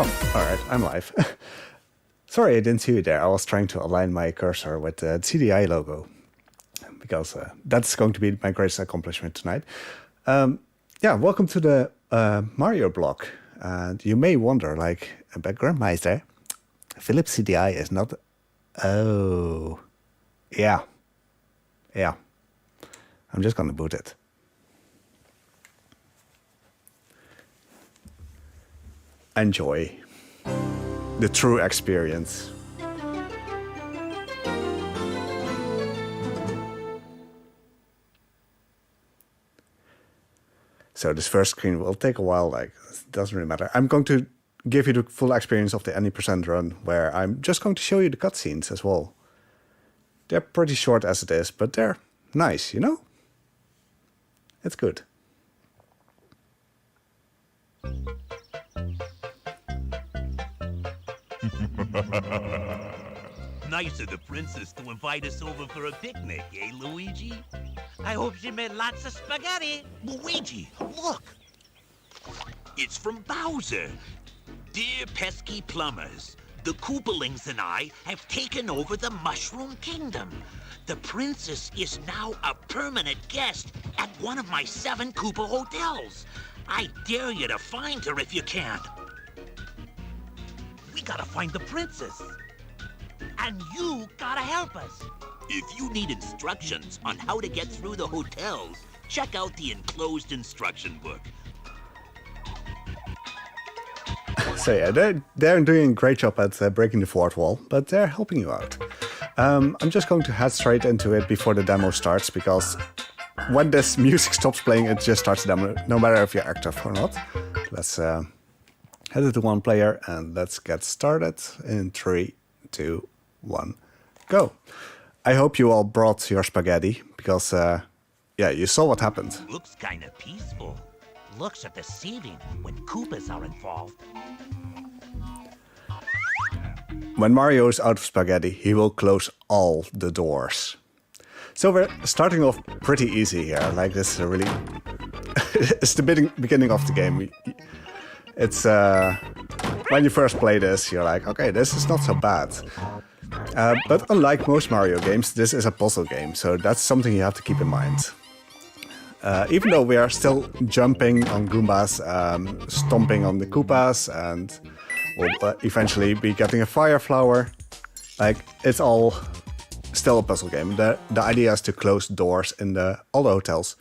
Oh, alright, I'm live. Sorry I didn't see you there. I was trying to align my cursor with the CDI logo, because that's going to be my greatest accomplishment tonight. Yeah, welcome to the Mario block. And you may wonder, like, about Grumpmeister, Philips CDI is not... Oh, yeah. Yeah. I'm just gonna boot it. Enjoy the true experience. So this first screen will take a while, like, it doesn't really matter. I'm going to give you the full experience of the any percent run, where I'm just going to show you the cutscenes as well. They're pretty short as it is, but they're nice, you know? It's good. Nice of the princess to invite us over for a picnic, eh, Luigi? I hope she made lots of spaghetti. Luigi, look! It's from Bowser. Dear pesky plumbers, The Koopalings and I have taken over the Mushroom Kingdom. The princess is now a permanent guest at one of my 7 Koopa hotels. I dare you to find her if you can. We gotta find the princess. And you gotta help us. If you need instructions on how to get through the hotels, check out the enclosed instruction book. So yeah, they're doing a great job at breaking the fourth wall, but they're helping you out. I'm just going to head straight into it before the demo starts, because when this music stops playing, it just starts the demo, no matter if you're active or not. Let's head into one player and let's get started in 3, 2, 1, go. I hope you all brought your spaghetti, because yeah, you saw what happened. Looks kind of peaceful. Looks are deceiving when Koopas are involved. When Mario is out of spaghetti, he will close all the doors. So we're starting off pretty easy here. Like, this is really... it's the beginning of the game. It's... when you first play this, you're like, okay, this is not so bad. But unlike most Mario games, this is a puzzle game, so that's something you have to keep in mind. Even though we are still jumping on Goombas, stomping on the Koopas, and we'll eventually be getting a fire flower, like, it's all still a puzzle game. The idea is to close doors in all the hotels.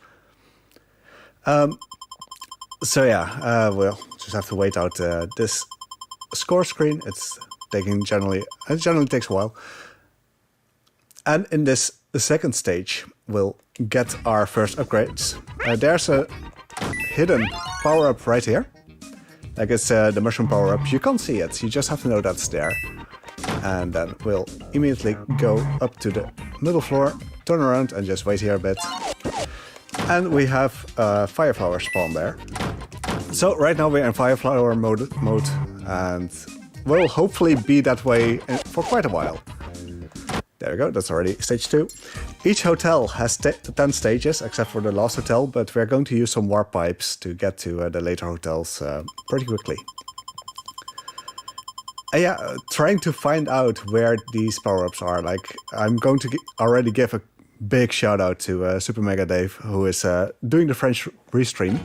So yeah, we'll just have to wait out this score screen. It generally takes a while. And in this second stage, we'll get our first upgrades. There's a hidden power-up right here. Like, it's the mushroom power-up. You can't see it, you just have to know that's there. And then we'll immediately go up to the middle floor, turn around and just wait here a bit. And we have fire flower spawn there. So right now we're in fire flower mode and we'll hopefully be that way for quite a while. There we go, that's already stage 2. Each hotel has 10 stages, except for the last hotel, but we're going to use some warp pipes to get to the later hotels pretty quickly. Yeah, trying to find out where these power-ups are. Like, I'm going to already give a big shout out to Super Mega Dave, who is doing the French restream.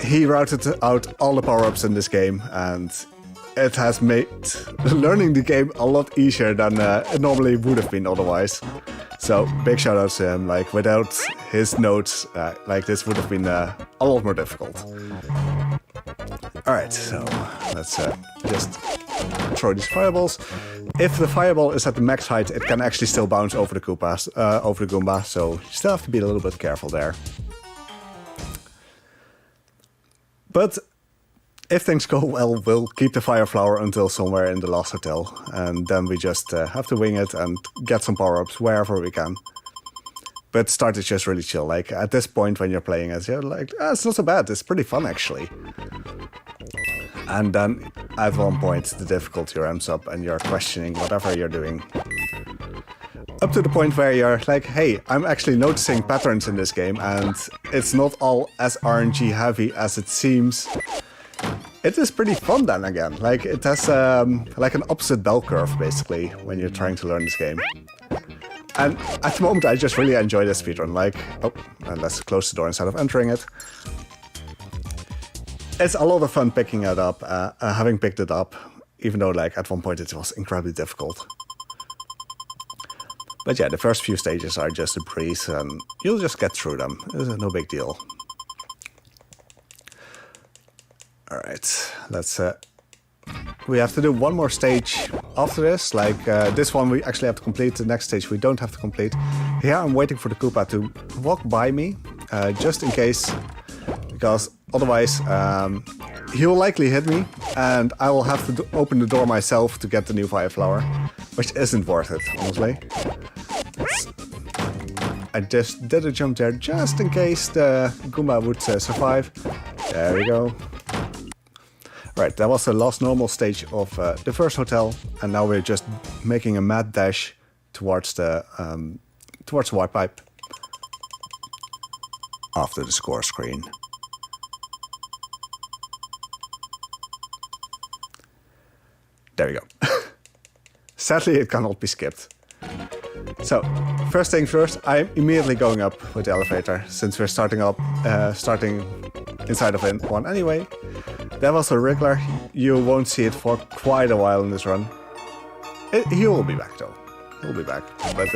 He routed out all the power-ups in this game, and it has made learning the game a lot easier than it normally would have been otherwise. So big shout out to him. Like, without his notes, like, this would have been a lot more difficult. Alright, so let's just throw these fireballs. If the fireball is at the max height, it can actually still bounce over the Koopas, over the Goomba, so you still have to be a little bit careful there. But if things go well, we'll keep the fire flower until somewhere in the last hotel, and then we just have to wing it and get some power-ups wherever we can. But start is just really chill. Like, at this point when you're playing it, you're like, it's not so bad, it's pretty fun actually. And then at one point the difficulty ramps up and you're questioning whatever you're doing. Up to the point where you're like, hey, I'm actually noticing patterns in this game and it's not all as RNG heavy as it seems. It is pretty fun then again. Like, it has like an opposite bell curve basically when you're trying to learn this game. And at the moment I just really enjoy this speedrun. Like, oh, and let's close the door instead of entering it. It's a lot of fun picking it up, having picked it up, even though, like, at one point it was incredibly difficult. But yeah, the first few stages are just a breeze and you'll just get through them. It's no big deal. Alright, let's... we have to do one more stage after this. Like, this one we actually have to complete. The next stage we don't have to complete. Here I'm waiting for the Koopa to walk by me, just in case, because otherwise he will likely hit me and I will have to open the door myself to get the new fire flower, which isn't worth it, honestly. I just did a jump there just in case the Goomba would survive. There we go. Right, that was the last normal stage of the first hotel, and now we're just making a mad dash towards the white pipe after the score screen. There we go. Sadly, it cannot be skipped. So, first thing first, I'm immediately going up with the elevator, since we're starting inside of one anyway. That was a regular. You won't see it for quite a while in this run. He will be back though. He'll be back, but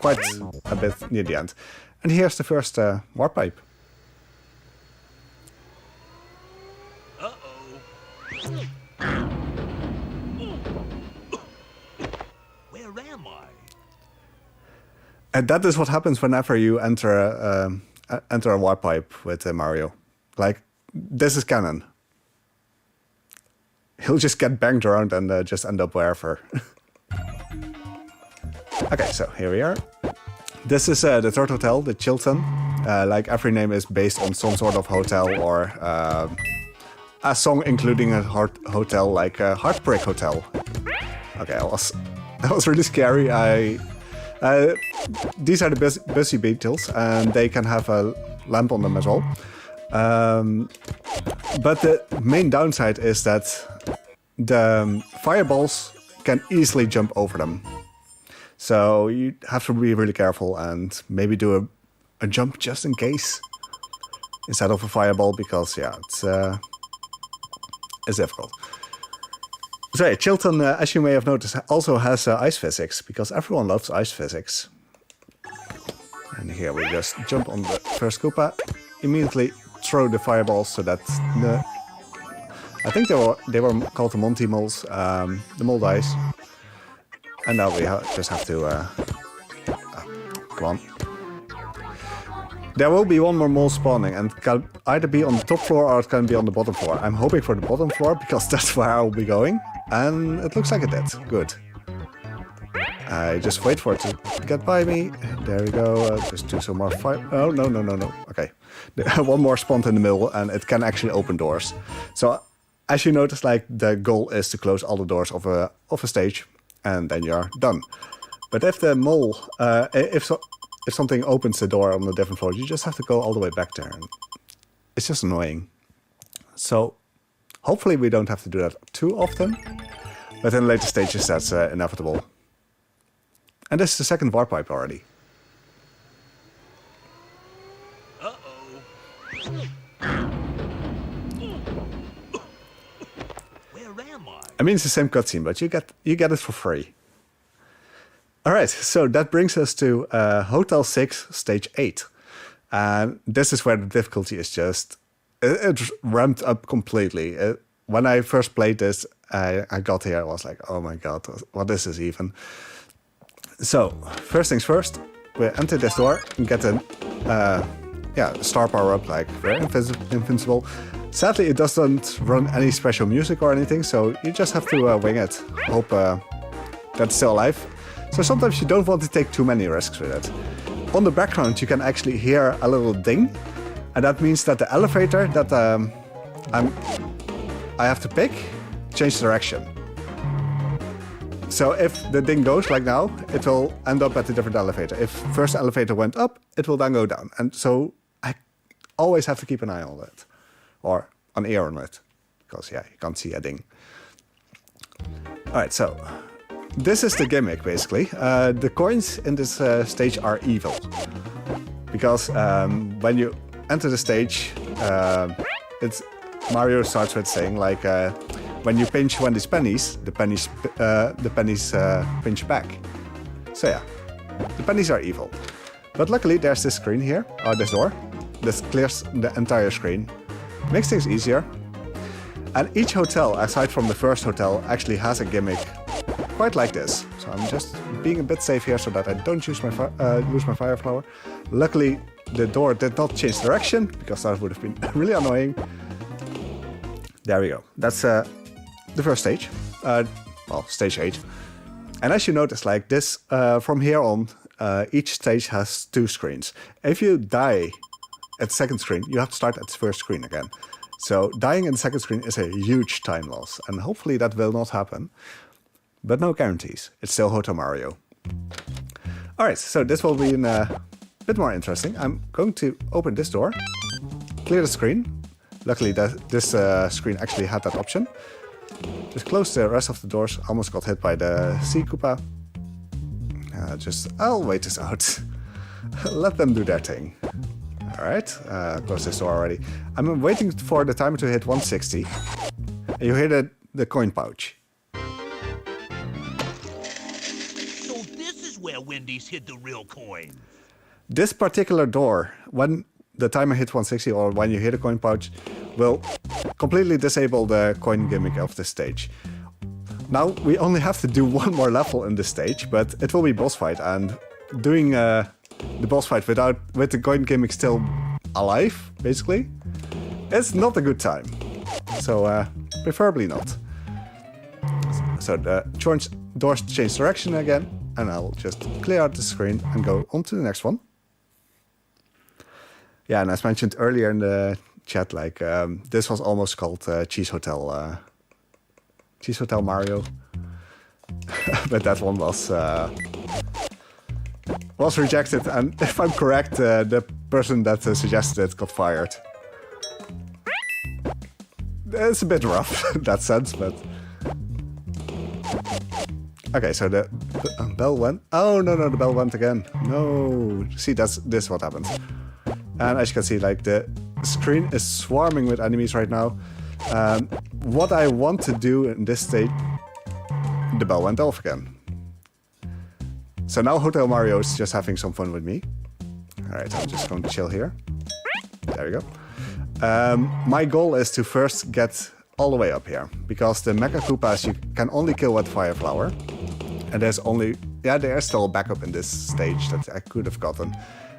quite a bit near the end. And here's the first warp pipe. Where am I? And that is what happens whenever you enter a warp pipe with Mario. Like, this is canon. He'll just get banged around and just end up wherever. Okay, so here we are. This is the third hotel, the Chilton. Like, every name is based on some sort of hotel or a song including a hotel, like Heartbreak Hotel. Okay, that was really scary. These are the busy Beetles, and they can have a lamp on them as well. But the main downside is that the fireballs can easily jump over them. So you have to be really careful and maybe do a jump just in case instead of a fireball, because yeah, it's difficult. So yeah, Chilton, as you may have noticed, also has ice physics, because everyone loves ice physics. And here we just jump on the first Koopa, immediately throw the fireballs so that I think they were called the Monty moles, the mole dice. And now we just have to come on. There will be one more mole spawning, and it can either be on the top floor or it can be on the bottom floor. I'm hoping for the bottom floor, because that's where I'll be going. And it looks like it did. Good. I just wait for it to get by me. There we go. Just do some more fire. Oh, no. Okay. One more spawned in the middle, and it can actually open doors. So, as you notice, like, the goal is to close all the doors of a stage, and then you're done. But if the mole, if something opens the door on a different floor, you just have to go all the way back there. And it's just annoying. So, hopefully we don't have to do that too often. But in later stages, that's inevitable. And this is the second warp pipe already. Where am I? I mean, it's the same cutscene, but you get it for free. All right, so that brings us to Hotel 6, Stage 8. And this is where the difficulty is just... It ramped up completely. When I first played this, I got here, I was like, oh my god, what is this even? So, first things first, we enter this door and get a star power up, like we're invincible. Sadly, it doesn't run any special music or anything, so you just have to wing it. Hope that's still alive. So sometimes you don't want to take too many risks with it. On the background, you can actually hear a little ding, and that means that the elevator that I have to pick change direction. So if the ding goes like now, it will end up at a different elevator. If first elevator went up, it will then go down. And so I always have to keep an eye on it. Or an ear on it. Because yeah, you can't see a ding. Alright, so this is the gimmick basically. The coins in this stage are evil. Because when you enter the stage, Mario starts with saying like, when you pinch Wendy's pennies, the pennies pinch back. So yeah, the pennies are evil. But luckily there's this screen here, or this door. This clears the entire screen. Makes things easier. And each hotel, aside from the first hotel, actually has a gimmick quite like this. So I'm just being a bit safe here so that I don't lose my fire flower. Luckily, the door did not change direction, because that would have been really annoying. There we go. That's the first stage. Well, stage 8. And as you notice, like this, from here on, each stage has 2 screens. If you die at the second screen, you have to start at the first screen again. So dying in the second screen is a huge time loss, and hopefully that will not happen. But no guarantees. It's still Hotel Mario. Alright, so this will be a bit more interesting. I'm going to open this door, clear the screen. Luckily this screen actually had that option. Just close the rest of the doors. Almost got hit by the sea Koopa. I'll wait this out. Let them do their thing. Alright, close this door already. I'm waiting for the timer to hit 160. And you hear the coin pouch. So this is where Wendy's hid the real coin. This particular door, when the timer hits 160 or when you hear the coin pouch, will completely disable the coin gimmick of the stage. Now, we only have to do one more level in this stage, but it will be boss fight, and doing the boss fight with the coin gimmick still alive, basically, it's not a good time. So, preferably not. So the doors change direction again, and I'll just clear out the screen and go on to the next one. Yeah, and as mentioned earlier in the chat, like this was almost called Cheese Hotel Mario, but that one was rejected, and if I'm correct, the person that suggested it got fired. It's a bit rough in that sense, but okay. So the bell went. Oh no, the bell went again. No, see, this is what happens. And as you can see, like the screen is swarming with enemies right now. What I want to do in this state, the bell went off again. So now Hotel Mario is just having some fun with me. Alright, I'm just going to chill here. There we go. My goal is to first get all the way up here, because the Mecha Koopas you can only kill with Fire Flower. And there's still a backup in this stage that I could have gotten.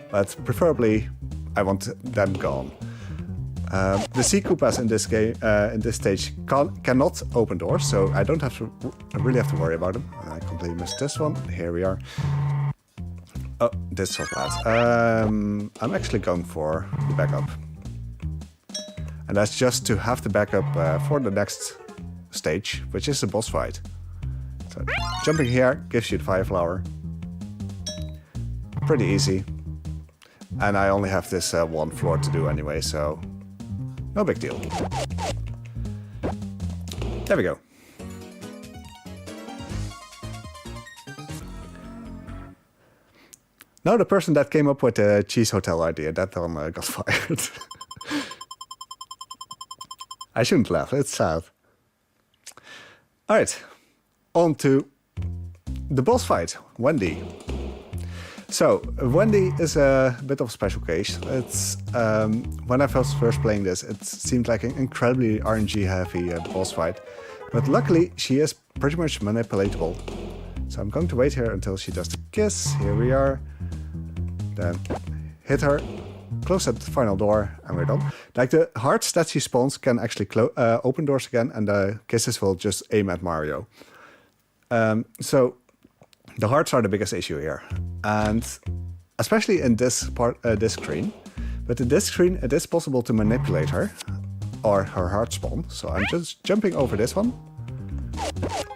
But preferably, I want them gone. The Sea Koopas in this game, in this stage, cannot open doors, so I don't have to really have to worry about them. I completely missed this one. Here we are. Oh, this was bad. I'm actually going for the backup, and that's just to have the backup for the next stage, which is the boss fight. So jumping here gives you the Fire Flower. Pretty easy, and I only have this one floor to do anyway, so. No big deal. There we go. Now the person that came up with the cheese hotel idea, that one got fired. I shouldn't laugh, it's sad. Alright, on to the boss fight, Wendy. So, Wendy is a bit of a special case. It's when I was first playing this, it seemed like an incredibly RNG-heavy boss fight. But luckily, she is pretty much manipulatable. So I'm going to wait here until she does the kiss. Here we are. Then hit her, close that final door, and we're done. Like the hearts that she spawns can actually open doors again, and the kisses will just aim at Mario. So the hearts are the biggest issue here, and especially in this part, this screen. But in this screen, it is possible to manipulate her, or her heart spawn. So I'm just jumping over this one.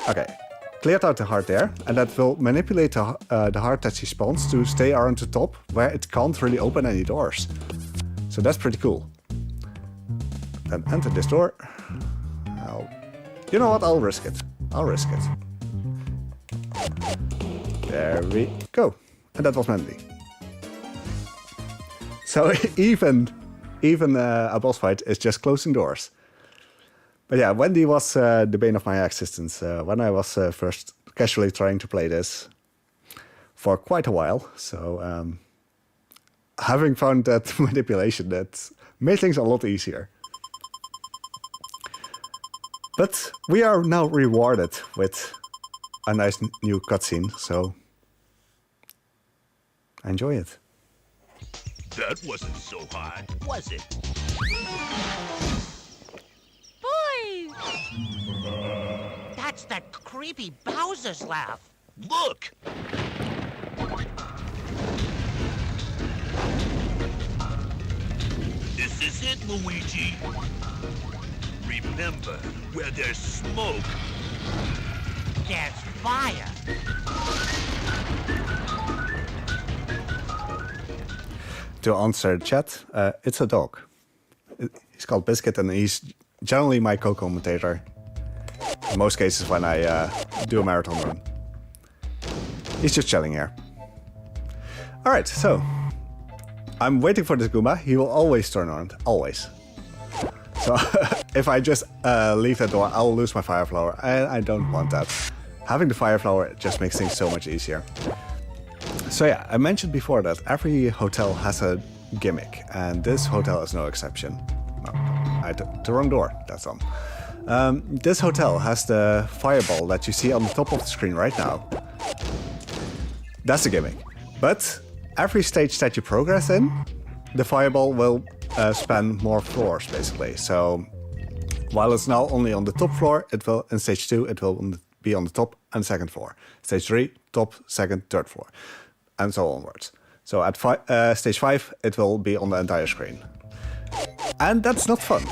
Okay, cleared out the heart there, and that will manipulate the heart that she spawns to stay around the top, where it can't really open any doors. So that's pretty cool. Then enter this door. You know what? I'll risk it. I'll risk it. There we go. And that was Wendy. So even a boss fight is just closing doors. But yeah, Wendy was the bane of my existence when I was first casually trying to play this for quite a while. So having found that manipulation, that made things a lot easier. But we are now rewarded with a nice new cutscene, so enjoy it. That wasn't so hard, was it? Boys! That's that creepy Bowser's laugh. Look! This is it, Luigi. Remember, where there's smoke, There's fire. To answer the chat, it's a dog. He's called Biscuit, and he's generally my co-commentator. In most cases when I do a marathon run. He's just chilling here. Alright, so I'm waiting for this Goomba. He will always turn on, always. So if I just leave that door, I'll lose my fire flower, and I don't want that. Having the fire flower just makes things so much easier. So yeah, I mentioned before that every hotel has a gimmick, and this hotel is no exception. No, I took the wrong door, that's all. This hotel has the fireball that you see on the top of the screen right now. That's a gimmick. But every stage that you progress in, the fireball will span more floors, basically. So while it's now only on the top floor, it will in stage 2 it will be on the top and second floor. Stage 3, top, second, third floor, and so onwards. So at stage 5, it will be on the entire screen. And that's not fun.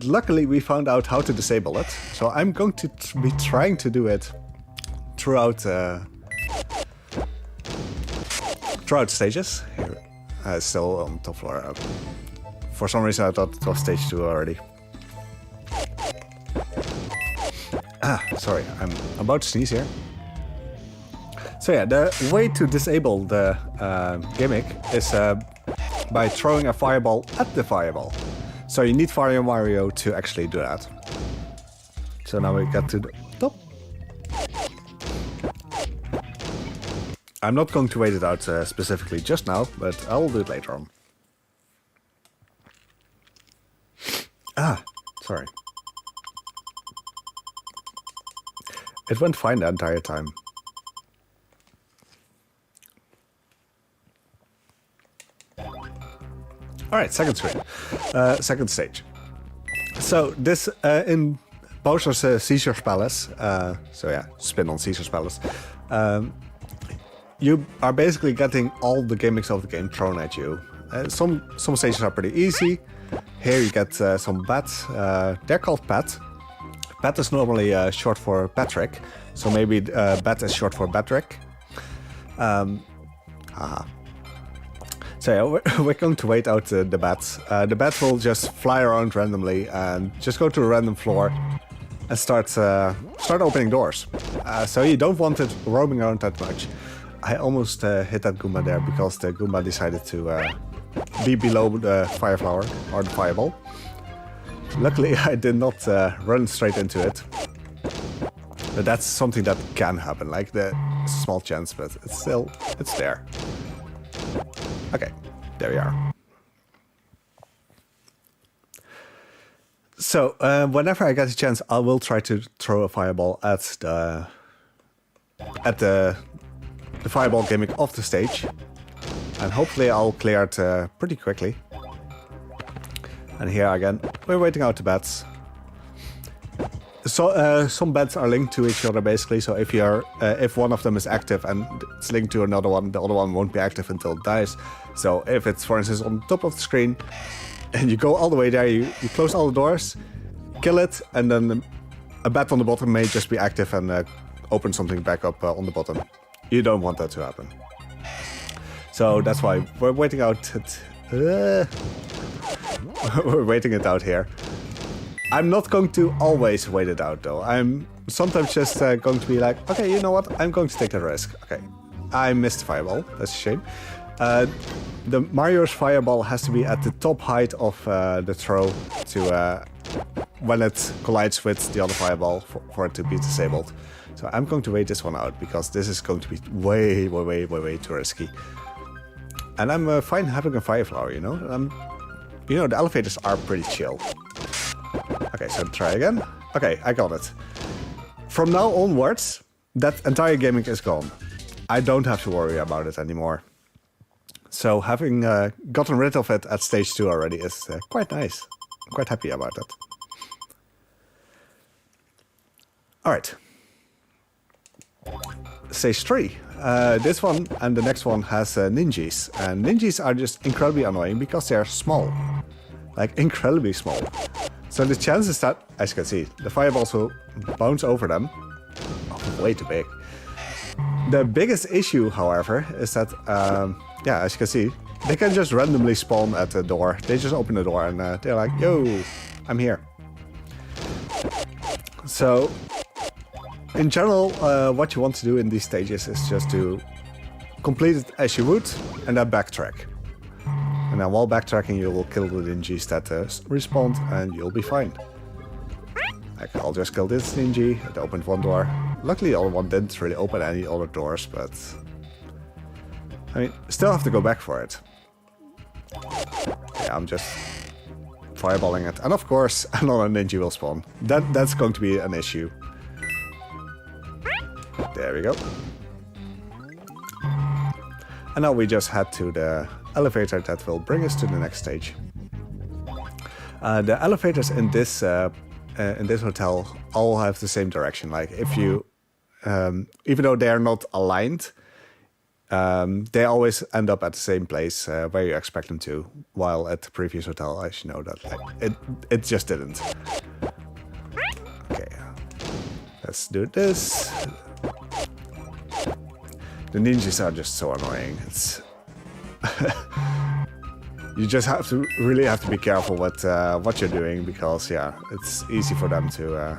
Luckily, we found out how to disable it, so I'm going to be trying to do it throughout stages. Here, still on top floor. For some reason, I thought it was stage 2 already. Sorry, I'm about to sneeze here. So yeah, the way to disable the gimmick is by throwing a fireball at the fireball. So you need Fire Mario to actually do that. So now we get to the top. I'm not going to wait it out specifically just now, but I will do it later on. Sorry. It went fine the entire time. Alright, second screen. Second stage. So this in Bowser's Caesar's Palace, so yeah, spin on Caesar's Palace, you are basically getting all the gimmicks of the game thrown at you. Some stages are pretty easy. Here you get some bats. They're called Pat. Pat is normally short for Patrick, so maybe Bat is short for Batrick. So yeah, we're going to wait out the bats. The bats will just fly around randomly and just go to a random floor and start opening doors. So you don't want it roaming around that much. I almost hit that Goomba there because the Goomba decided to be below the fire flower or the fireball. Luckily, I did not run straight into it. But that's something that can happen, like it's a small chance, but it's there. Okay, there we are. So, whenever I get a chance, I will try to throw a fireball at the fireball gimmick of the stage. And hopefully I'll clear it pretty quickly. And here again, we're waiting out the bats. So some bats are linked to each other basically. So if one of them is active and it's linked to another one, the other one won't be active until it dies. So if it's, for instance, on the top of the screen and you go all the way there, you close all the doors, kill it, and then a bat on the bottom may just be active and open something back up on the bottom. You don't want that to happen. So that's why we're waiting out we're waiting it out here. I'm not going to always wait it out though. I'm sometimes just going to be like, okay, you know what? I'm going to take the risk. Okay, I missed the fireball. That's a shame. The Mario's fireball has to be at the top height of the throw to when it collides with the other fireball for it to be disabled. So I'm going to wait this one out because this is going to be way too risky. And I'm fine having a fire flower, you know. The elevators are pretty chill. Okay, so try again. Okay, I got it. From now onwards, that entire gimmick is gone. I don't have to worry about it anymore. So having gotten rid of it at stage 2 already is quite nice. I'm quite happy about that. Alright. Stage 3. This one and the next one has ninjas. And ninjas are just incredibly annoying because they're small. Like, incredibly small. So the chances that, as you can see, the fireballs will bounce over them. Oh, way too big. The biggest issue, however, is that, as you can see, they can just randomly spawn at the door. They just open the door and they're like, yo, I'm here. So, in general, what you want to do in these stages is just to complete it as you would, and then backtrack. And then while backtracking, you will kill the ninjas that respawn, and you'll be fine. Like, I'll just kill this ninja. It opened one door. Luckily, the other one didn't really open any other doors, but I mean, still have to go back for it. Yeah, I'm just fireballing it, and of course, another ninja will spawn. That's going to be an issue. There we go. And now we just head to the elevator that will bring us to the next stage. The elevators in this hotel all have the same direction. Like if you, even though they are not aligned, they always end up at the same place where you expect them to. While at the previous hotel, as you know, that like, it just didn't. Okay, let's do this. The ninjas are just so annoying. It's you just really have to be careful with what you're doing, because yeah, it's easy for them to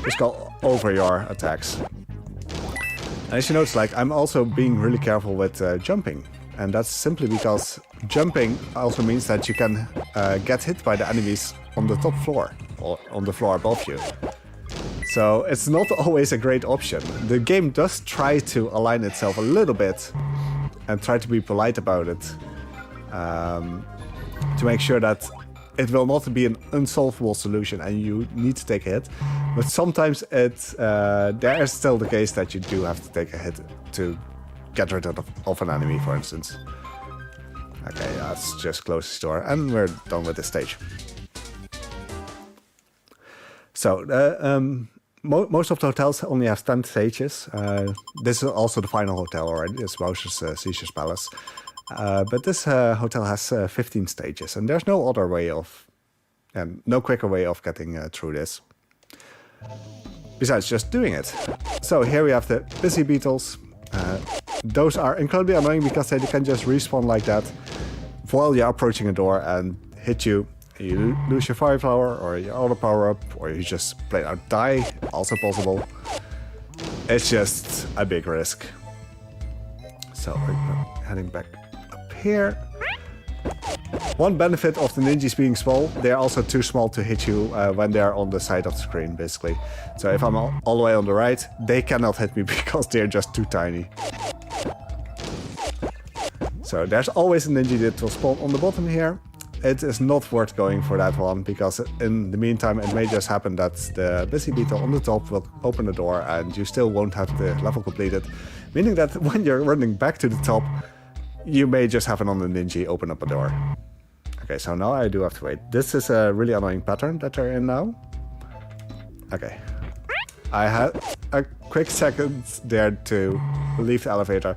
just go over your attacks. And as you notice, like, I'm also being really careful with jumping, and that's simply because jumping also means that you can get hit by the enemies on the top floor or on the floor above you. So it's not always a great option. The game does try to align itself a little bit and try to be polite about it, to make sure that it will not be an unsolvable solution and you need to take a hit. But sometimes there is still the case that you do have to take a hit to get rid of an enemy, for instance. Okay, let's just close this door and we're done with this stage. So, most of the hotels only have 10 stages. This is also the final hotel already. It's Bowser's Caesar's Palace. But this hotel has 15 stages, and there's no other way of, no quicker way of getting through this. Besides just doing it. So here we have the busy Beetles. Those are incredibly annoying because they can just respawn like that while you're approaching a door and hit you. You lose your fire power or your auto power up, or you just plain out die, also possible. It's just a big risk. So we're heading back up here. One benefit of the ninjas being small, they're also too small to hit you when they're on the side of the screen, basically. So if I'm all the way on the right, they cannot hit me because they're just too tiny. So there's always a ninja that will spawn on the bottom here. It is not worth going for that one, because in the meantime it may just happen that the busy beetle on the top will open the door and you still won't have the level completed. Meaning that when you're running back to the top, you may just have another ninja open up a door. Okay, so now I do have to wait. This is a really annoying pattern that they're in now. Okay. I had a quick second there to leave the elevator,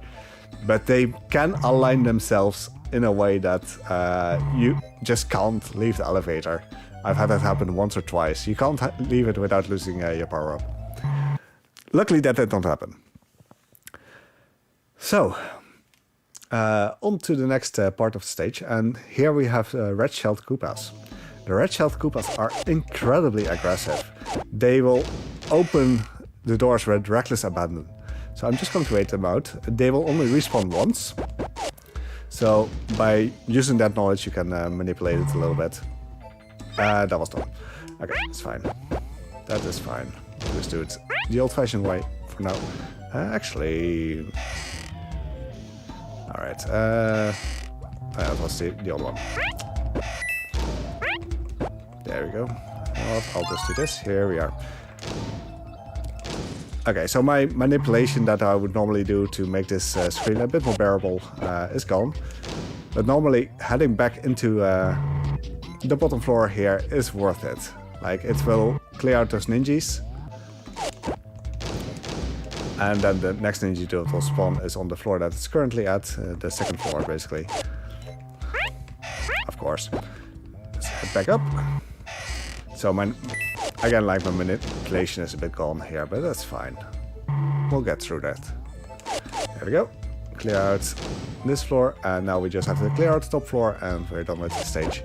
but they can align themselves in a way that you just can't leave the elevator. I've had that happen once or twice. You can't leave it without losing your power up. Luckily that did not happen. So, on to the next part of the stage, and here we have Redshield Koopas. The Redshield Koopas are incredibly aggressive. They will open the doors with reckless abandon. So I'm just going to wait them out. They will only respawn once. So by using that knowledge, you can manipulate it a little bit. That was done. Okay, it's fine. That is fine. Just do it the old-fashioned way for now. Actually... Alright, that was the old one. There we go. I'll just do this. Here we are. Okay, so my manipulation that I would normally do to make this screen a bit more bearable is gone. But normally heading back into the bottom floor here is worth it. Like, it will clear out those ninjas. And then the next ninja that will spawn is on the floor that it's currently at, the second floor basically. Of course. Let's head back up. So again, like, my manipulation is a bit gone here, but that's fine. We'll get through that. There we go. Clear out this floor, and now we just have to clear out the top floor, and we're done with the stage.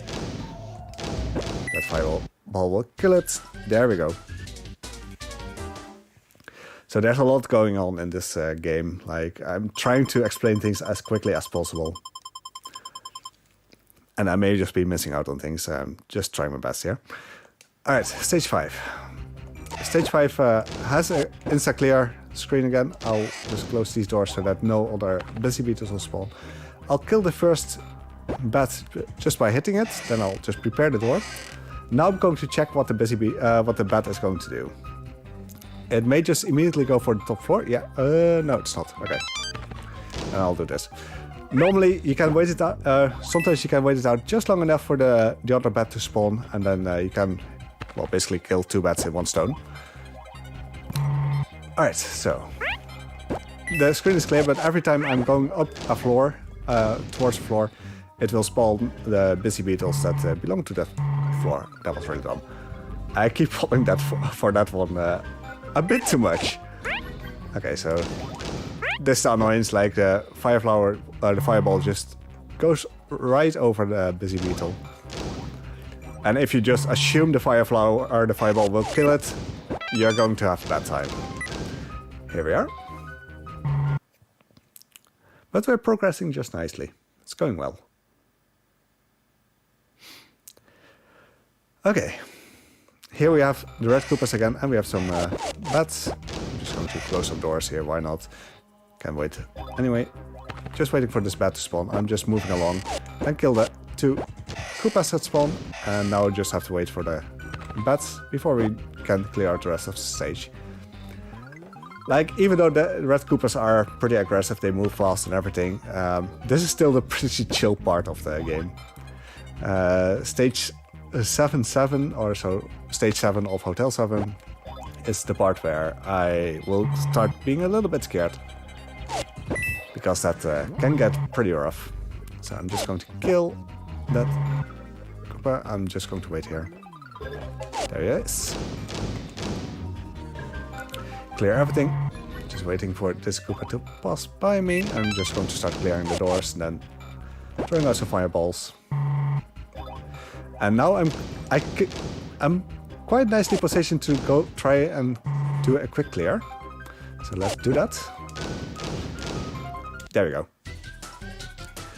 That fire fireball will kill it. There we go. So there's a lot going on in this game. Like, I'm trying to explain things as quickly as possible. And I may just be missing out on things. I'm just trying my best here. Alright, stage 5. Stage 5 has an insta-clear screen again. I'll just close these doors so that no other busy beetles will spawn. I'll kill the first bat just by hitting it. Then I'll just prepare the door. Now I'm going to check what the bat is going to do. It may just immediately go for the top floor. Yeah, no, it's not. Okay. And I'll do this. Normally, you can wait it out. Sometimes you can wait it out just long enough for the other bat to spawn, and then you can, well, basically kill 2 bats in 1 stone. Alright, so the screen is clear, but every time I'm going up a floor, towards the floor, it will spawn the busy beetles that belong to that floor. That was really dumb. I keep falling that for that one a bit too much. Okay, so this is the annoyance, like the the fireball just goes right over the busy beetle. And if you just assume the fireball will kill it, you're going to have a bad time. Here we are. But we're progressing just nicely. It's going well. Okay. Here we have the red Koopas again, and we have some bats. I'm just going to close some doors here, why not? Can't wait. Anyway, just waiting for this bat to spawn. I'm just moving along. Then kill the 2 Koopas that spawn, and now we just have to wait for the bats before we can clear out the rest of the stage. Like, even though the red Koopas are pretty aggressive, they move fast and everything, this is still the pretty chill part of the game. Stage 7 or so, stage 7 of Hotel 7 is the part where I will start being a little bit scared. Because that can get pretty rough. So I'm just going to kill that Koopa. I'm just going to wait here. There he is. Clear everything. Just waiting for this Koopa to pass by me. I'm just going to start clearing the doors and then throwing out some fireballs. And now I'm quite nicely positioned to go try and do a quick clear. So let's do that. There we go.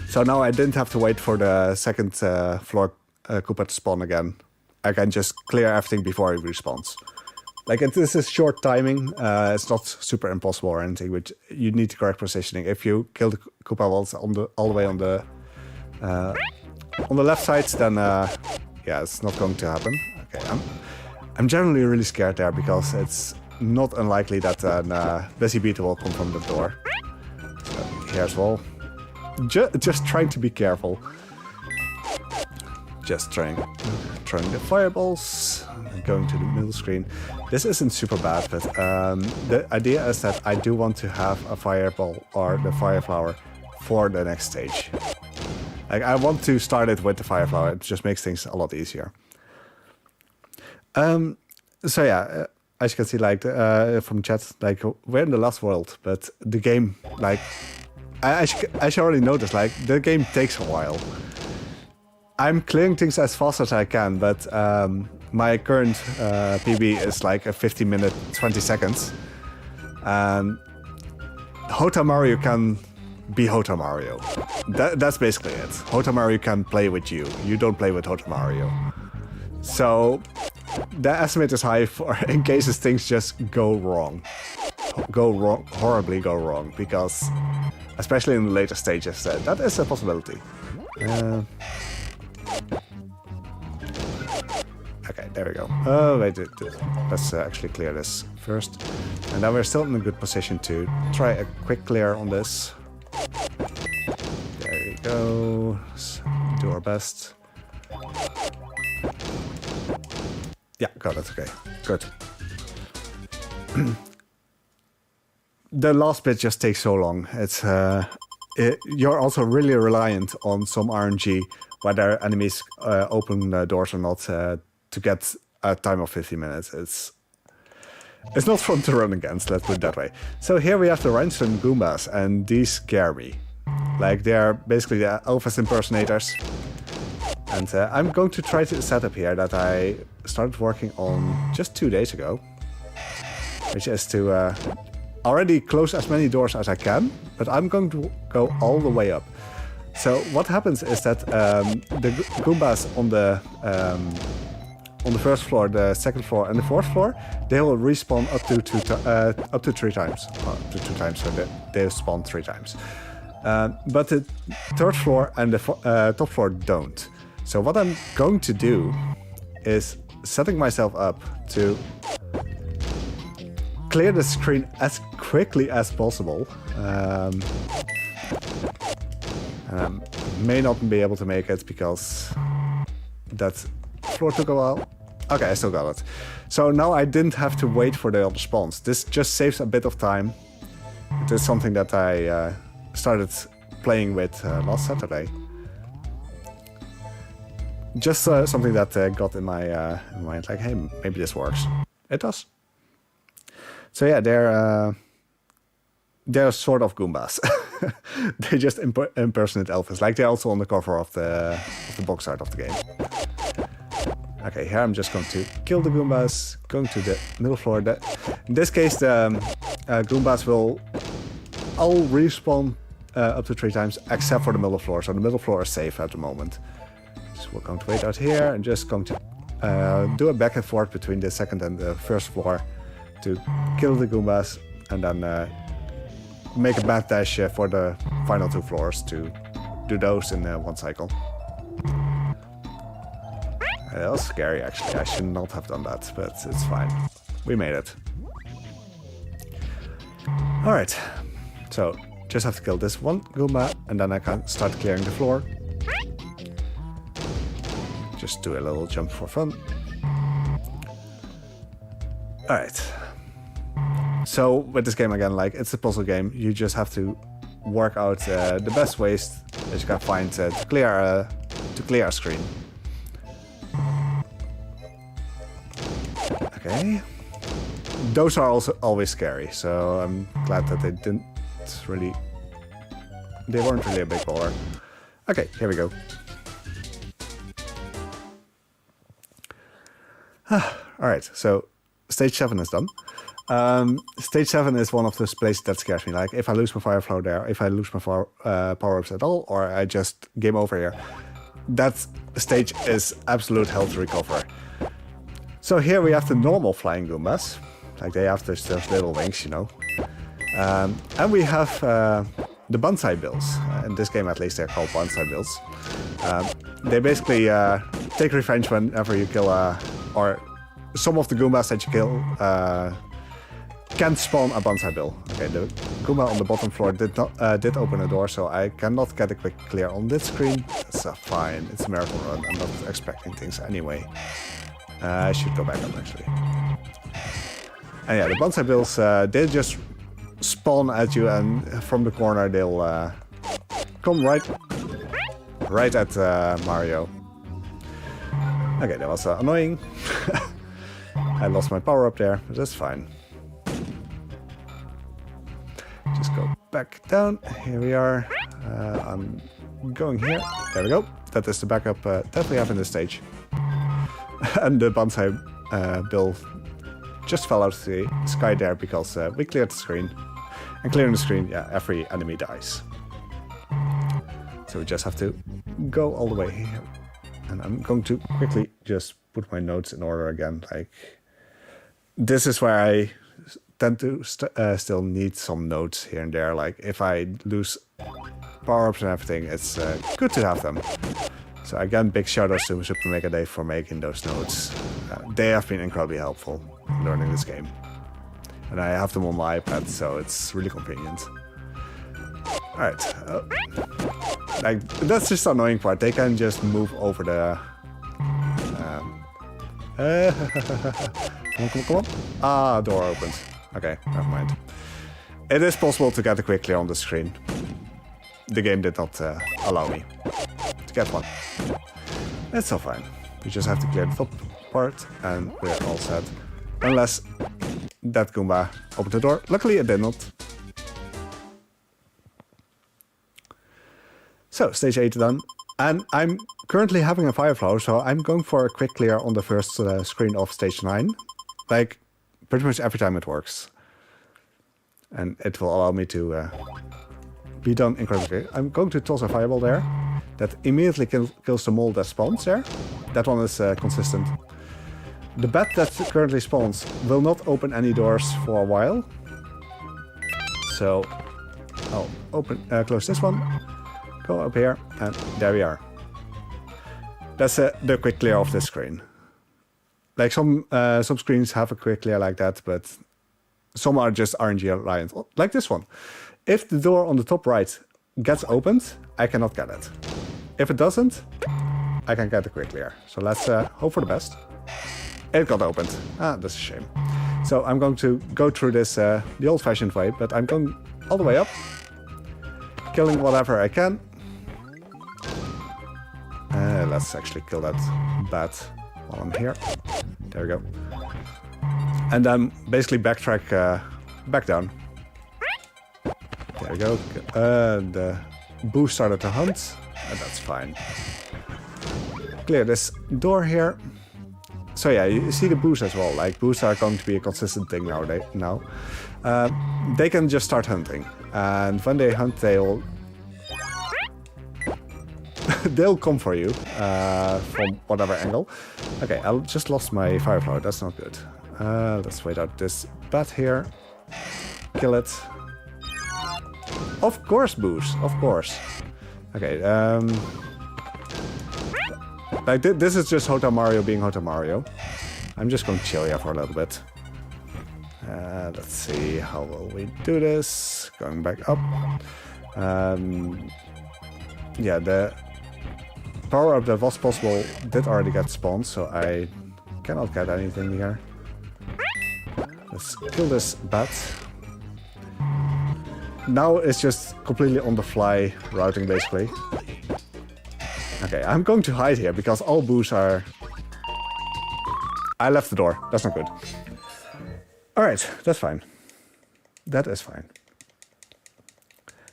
So now I didn't have to wait for the second floor Koopa to spawn again. I can just clear everything before he respawns. Like, this is short timing. It's not super impossible or anything, but you need the correct positioning. If you kill the Koopa walls all the way on the left side, then yeah, it's not going to happen. Okay, I'm generally really scared there because it's not unlikely that a busy beetle will come from the door. So here as well. Just trying to be careful. Just throwing the fireballs, going to the middle screen. This isn't super bad, but the idea is that I do want to have a fireball or the fire flower for the next stage. Like, I want to start it with the fire flower. It just makes things a lot easier. So yeah, as you can see, like from chat, like we're in the last world, but the game, like, as you already noticed, like the game takes a while. I'm clearing things as fast as I can, but my current PB is like a 50 minute, 20 seconds. And Hotel Mario can be Hotel Mario. That's basically it. Hotel Mario can play with you. You don't play with Hotel Mario. So the estimate is high for in cases things just go wrong. Horribly go wrong, because especially in the later stages, that is a possibility. Okay, there we go. Oh, wait, let's actually clear this first. And now we're still in a good position to try a quick clear on this. There we go. Let's do our best. Yeah, got it. Okay, good. The last bit just takes so long. It's you're also really reliant on some RNG, whether enemies open doors or not, to get a time of 50 minutes. It's not fun to run against, let's put it that way. So here we have the Redshield Koopas, and these scare me. Like, they're basically the Elvis impersonators. And I'm going to try to set up here that I started working on just 2 days ago. Which is to already close as many doors as I can, but I'm going to go all the way up. So what happens is that the Goombas on the first floor, the second floor, and the fourth floor, they will respawn up to 3 times. Up to 2 times, so they spawn 3 times. But the third floor and the top floor don't. So what I'm going to do is setting myself up to clear the screen as quickly as possible. And I may not be able to make it because that floor took a while. Okay, I still got it. So now I didn't have to wait for the other spawns. This just saves a bit of time. It is something that I started playing with last Saturday. Just something that got in my mind, like, hey, maybe this works. It does. So yeah, they're sort of Goombas. They just impersonate Elvis. Like, they're also on the cover of the box art of the game. Okay, here I'm just going to kill the Goombas, going to the middle floor. In this case, the Goombas will all respawn up to 3 times, except for the middle floor. So the middle floor is safe at the moment. So we're going to wait out here and just going to do a back and forth between the second and the first floor to kill the Goombas, and then make a mad dash for the final 2 floors to do those in one cycle. That was scary, actually. I should not have done that, but it's fine. We made it. Alright, so just have to kill this one Goomba, and then I can start clearing the floor. Just do a little jump for fun. Alright. So with this game again, like, it's a puzzle game. You just have to work out the best ways that you can find to clear a screen. Okay. Those are also always scary, so I'm glad that they weren't really a big bother. Okay, here we go. Alright, so stage 7 is done. Stage 7 is one of those places that scares me. Like, if I lose my fire flow there, if I lose my power-ups at all, or I just game over here, that stage is absolute hell to recover. So here we have the normal flying Goombas. Like, they have those little wings, you know. And we have the Banzai Bills. In this game, at least, they're called Banzai Bills. They basically take revenge whenever you kill or some of the Goombas that you kill can spawn a Banzai Bill. Okay, the Goomba on the bottom floor did open a door, so I cannot get a quick clear on this screen. It's fine. It's a miracle run. I'm not expecting things anyway. I should go back up, actually. And yeah, the Banzai Bills, they just spawn at you, and from the corner they'll come right at Mario. Okay, that was annoying. I lost my power up there, but that's fine. Just go back down. Here we are. I'm going here. There we go. That is the backup that we have in this stage. And the Banzai Bill just fell out of the sky there because we cleared the screen. And clearing the screen, yeah, every enemy dies. So we just have to go all the way here. And I'm going to quickly just put my notes in order again. Like, this is where I tend to still need some notes here and there. Like, if I lose power-ups and everything, it's good to have them. So again, big shout-outs to Super Mega Dave for making those notes. They have been incredibly helpful in learning this game. And I have them on my iPad, so it's really convenient. Alright. Like, that's just the annoying part. They can just move over the... Come on. Ah, door opened. Okay, never mind. It is possible to get a quick clear on the screen. The game did not allow me to get one. It's all fine. We just have to clear the top part, and we're all set. Unless that Goomba opened the door. Luckily, it did not. So, stage 8 done. And I'm currently having a fire flow, so I'm going for a quick clear on the first screen of stage 9. Like, pretty much every time it works. And it will allow me to be done incredibly. I'm going to toss a fireball there. That immediately kills the mole that spawns there. That one is consistent. The bat that currently spawns will not open any doors for a while. So I'll close this one. Go up here, and there we are. That's the quick clear of this screen. Like some screens have a quick clear like that, but some are just RNG reliant, like this one. If the door on the top right gets opened, I cannot get it. If it doesn't, I can get a quick clear. So let's hope for the best. It got opened. Ah, that's a shame. So I'm going to go through this the old-fashioned way, but I'm going all the way up, killing whatever I can. Let's actually kill that bat while I'm here. There we go. And then basically backtrack back down. There we go. The boo started to hunt, and that's fine. Clear this door here. So yeah, you see the boos as well. Like, boos are going to be a consistent thing nowadays. They can just start hunting, and when they hunt, they'll come for you from whatever angle. Okay, I just lost my fire flower. That's not good. Let's wait out this bat here. Kill it. Of course, boos. Of course. Okay. Like this is just Hotel Mario being Hotel Mario. I'm just going to chill here for a little bit. Let's see, how will we do this? Going back up. Yeah, the power-up that was possible did already get spawned, so I cannot get anything here. Let's kill this bat. Now it's just completely on the fly routing, basically. Okay, I'm going to hide here because all boos are... I left the door. That's not good. Alright, that's fine. That is fine.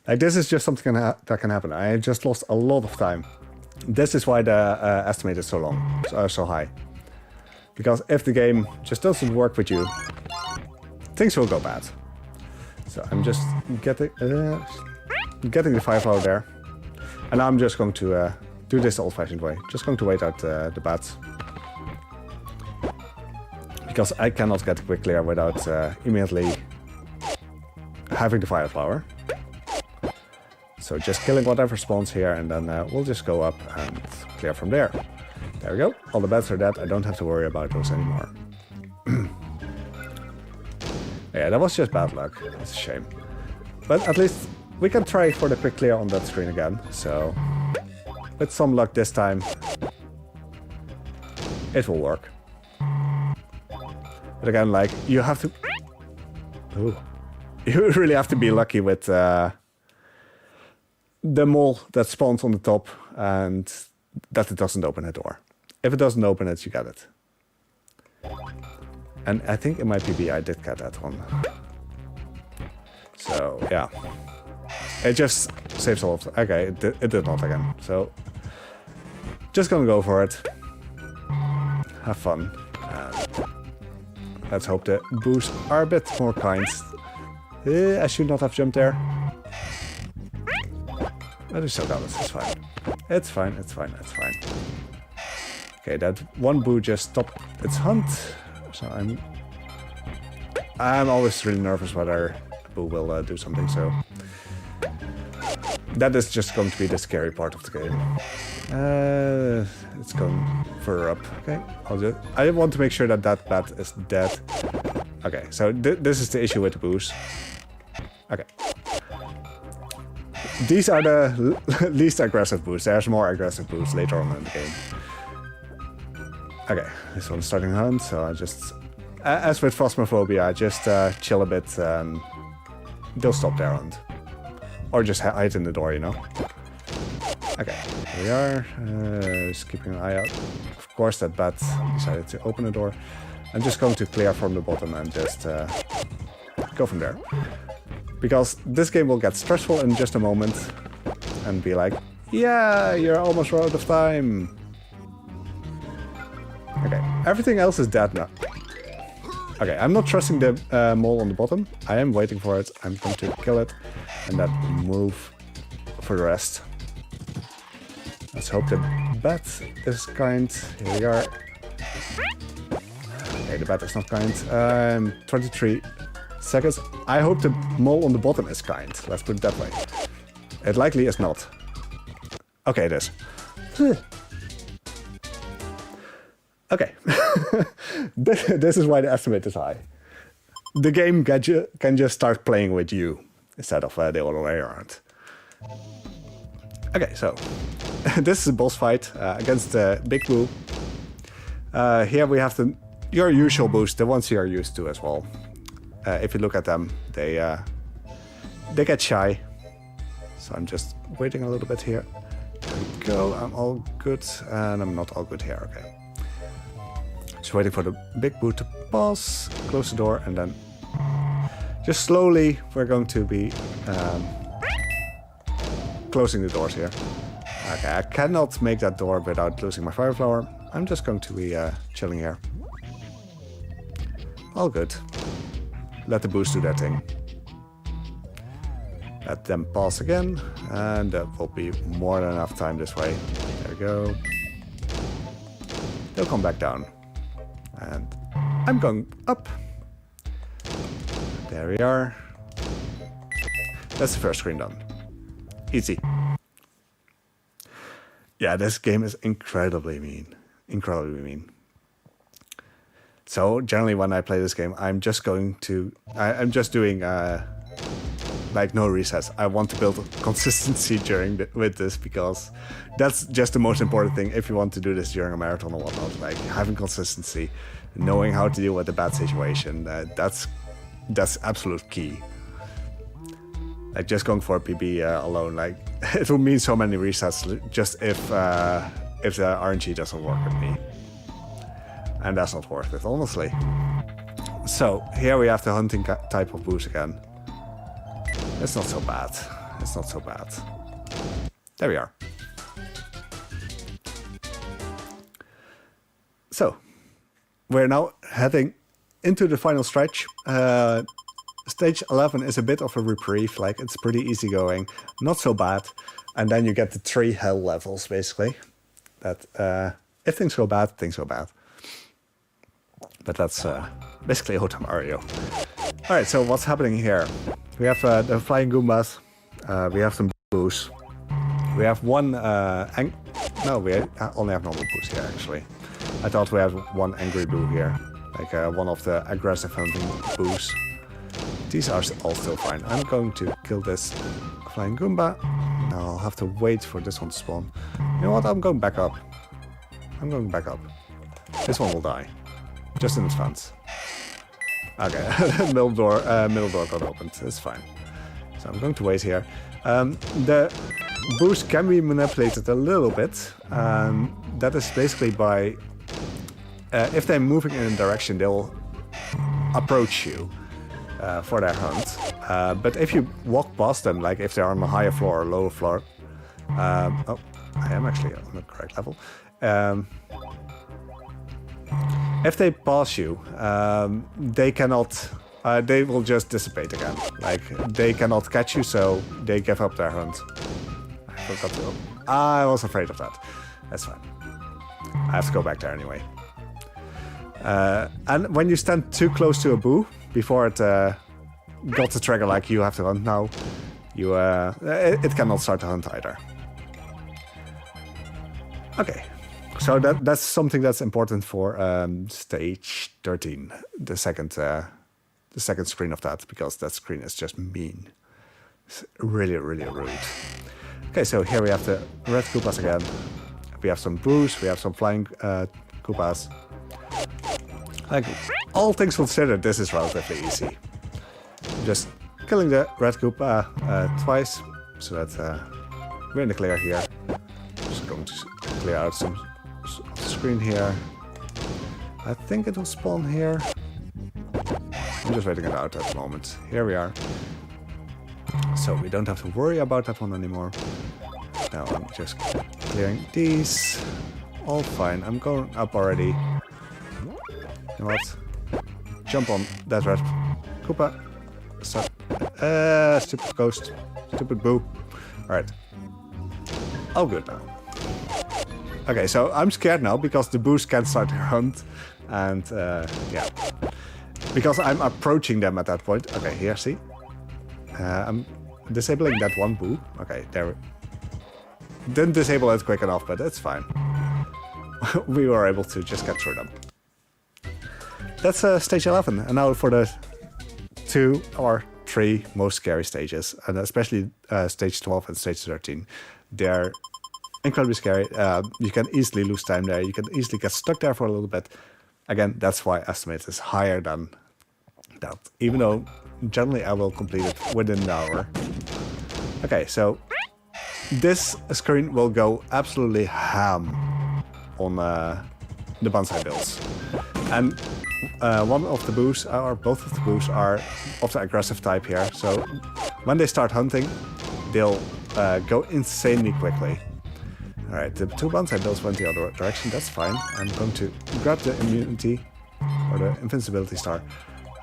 Like, this is just something that can happen. I just lost a lot of time. This is why the estimate is so long, so high. Because if the game just doesn't work with you, things will go bad. So I'm just getting the fire flow there. And I'm just going to do this the old-fashioned way. Just going to wait out the bats. Because I cannot get a quick clear without immediately having the fire flower. So just killing whatever spawns here, and then we'll just go up and clear from there. There we go. All the bats are dead. I don't have to worry about those anymore. Yeah, that was just bad luck. It's a shame. But at least we can try for the quick clear on that screen again. So with some luck this time, it will work. But again, like, you have to... Ooh. You really have to be lucky with the mole that spawns on the top and that it doesn't open a door. If it doesn't open it, you get it. And I think in my PB I did get that one. So, yeah. It just saves a lot of... Okay, it did not again. So, just gonna go for it. Have fun. Let's hope the boos are a bit more kind. I should not have jumped there. But we still got it. It's fine. It's fine. It's fine. It's fine. Okay, that one boo just stopped its hunt. So I'm always really nervous whether a boo will do something. So that is just going to be the scary part of the game. It's going further up. Okay, I want to make sure that that bat is dead. Okay, so this is the issue with the boos. Okay. These are the least aggressive boos. There's more aggressive boos later on in the game. Okay, this one's starting to hunt, so I just... As with Phasmophobia, I just chill a bit and they'll stop their hunt. Or just hide in the door, you know? Okay, here we are. Just keeping an eye out. Of course, that bat decided to open the door. I'm just going to clear from the bottom and just go from there. Because this game will get stressful in just a moment and be like, Yeah, you're almost out of time. Okay, everything else is dead now. Okay, I'm not trusting the mole on the bottom. I am waiting for it. I'm going to kill it and then move for the rest. Let's hope the bat is kind. Here we are. Okay, the bat is not kind. 23 seconds. I hope the mole on the bottom is kind. Let's put it that way. It likely is not. Okay, it is. Okay. This is why the estimate is high. The game can just start playing with you instead of the other way around. Okay, so this is a boss fight against the Big Boo. Here we have your usual boos, the ones you are used to as well. If you look at them, they get shy. So I'm just waiting a little bit here. There we go. I'm all good, and I'm not all good here. Okay. Just waiting for the Big Boo to pause, close the door, and then just slowly we're going to be closing the doors here. Okay, I cannot make that door without losing my fire flower. I'm just going to be chilling here. All good. Let the boos do their thing. Let them pause again, and that will be more than enough time this way. There we go. They'll come back down. And I'm going up. There we are. That's the first screen done. Easy. Yeah, this game is incredibly mean. Incredibly mean. So generally when I play this game, I'm just doing like no resets. I want to build consistency with this, because that's just the most important thing if you want to do this during a marathon or whatnot. Like having consistency, knowing how to deal with a bad situation. That's absolute key. Like just going for a PB alone, like it will mean so many resets just if the RNG doesn't work with me, and that's not worth it, honestly. So here we have the hunting type of boost again. It's not so bad. It's not so bad. There we are. So, we're now heading into the final stretch. Stage 11 is a bit of a reprieve. Like, it's pretty easy going. Not so bad. And then you get the 3 hell levels, basically. That if things go bad, things go bad. But that's basically Hotel Mario. Alright, so what's happening here? We have the flying Goombas. We have some boos. We have one... no, we only have normal boos here, actually. I thought we had one angry boo here. Like one of the aggressive hunting boos. These are all still fine. I'm going to kill this flying Goomba. Now I'll have to wait for this one to spawn. You know what? I'm going back up. I'm going back up. This one will die. Just in advance. Okay, middle door got opened. It's fine. So I'm going to wait here. The boost can be manipulated a little bit. That is basically by... if they're moving in a direction, they'll approach you for their hunt. But if you walk past them, like if they're on a higher floor or lower floor... oh, I am actually on the correct level. If they pass you, they cannot... they will just dissipate again. Like, they cannot catch you, so they give up their hunt. I forgot to... I was afraid of that. That's fine. I have to go back there anyway. And when you stand too close to a boo, before it got the trigger like you have to hunt now, you it cannot start to hunt either. Okay. So that's something that's important for stage 13, the second screen of that, because that screen is just mean. It's really, really rude. Okay, so here we have the red Koopas again. We have some boos, we have some flying Koopas. Like, all things considered, this is relatively easy. Just killing the red Koopa twice, so that we're in the clear here. Just going to clear out some screen here. I think it will spawn here. I'm just waiting it out at the moment. Here we are. So we don't have to worry about that one anymore. Now I'm just clearing these. All fine. I'm going up already. You know what? Jump on that red Koopa. Stop. Stupid ghost. Stupid boo. Alright. All good now. Okay, so I'm scared now because the boos can't start their hunt. And yeah. Because I'm approaching them at that point. Okay, here, see? I'm disabling that one boo. Okay, there. Didn't disable it quick enough, but that's fine. We were able to just get through them. That's stage 11. And now for the 2 or 3 most scary stages. And especially stage 12 and stage 13. They're incredibly scary. You can easily lose time there. You can easily get stuck there for a little bit. Again, that's why estimate is higher than that. Even though generally I will complete it within an hour. Okay, so this screen will go absolutely ham on the bonsai builds. And one of the boos, or both of the boos, are of the aggressive type here. So when they start hunting, they'll go insanely quickly. Alright, the 2 bonsai builds went the other direction, that's fine. I'm going to grab the immunity, or the Invincibility Star.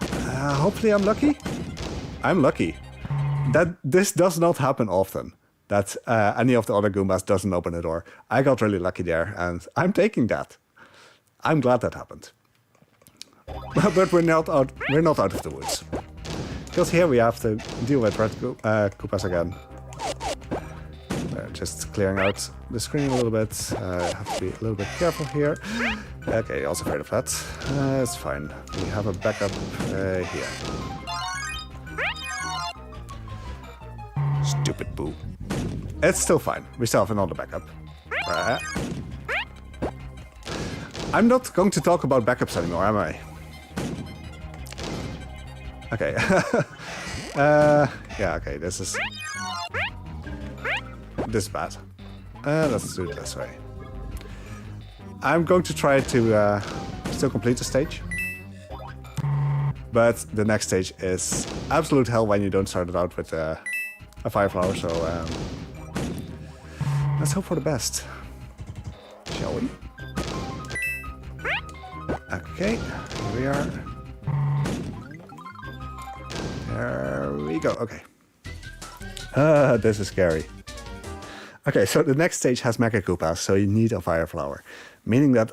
Hopefully I'm lucky? I'm lucky. This does not happen often. That any of the other Goombas doesn't open the door. I got really lucky there, and I'm taking that. I'm glad that happened. But we're not out of the woods. Because here we have to deal with red Koopas again. Just clearing out the screen a little bit. Have to be a little bit careful here. Okay, also afraid of that. It's fine. We have a backup here. Stupid boo. It's still fine. We still have another backup. I'm not going to talk about backups anymore, am I? Okay. Yeah, okay, this is bad. Let's do it this way. I'm going to try to still complete the stage. But the next stage is absolute hell when you don't start it out with a fire flower, so let's hope for the best. Shall we? Okay, here we are. There we go, okay. This is scary. Okay, so the next stage has Mecha Koopas, so you need a fire flower. Meaning that,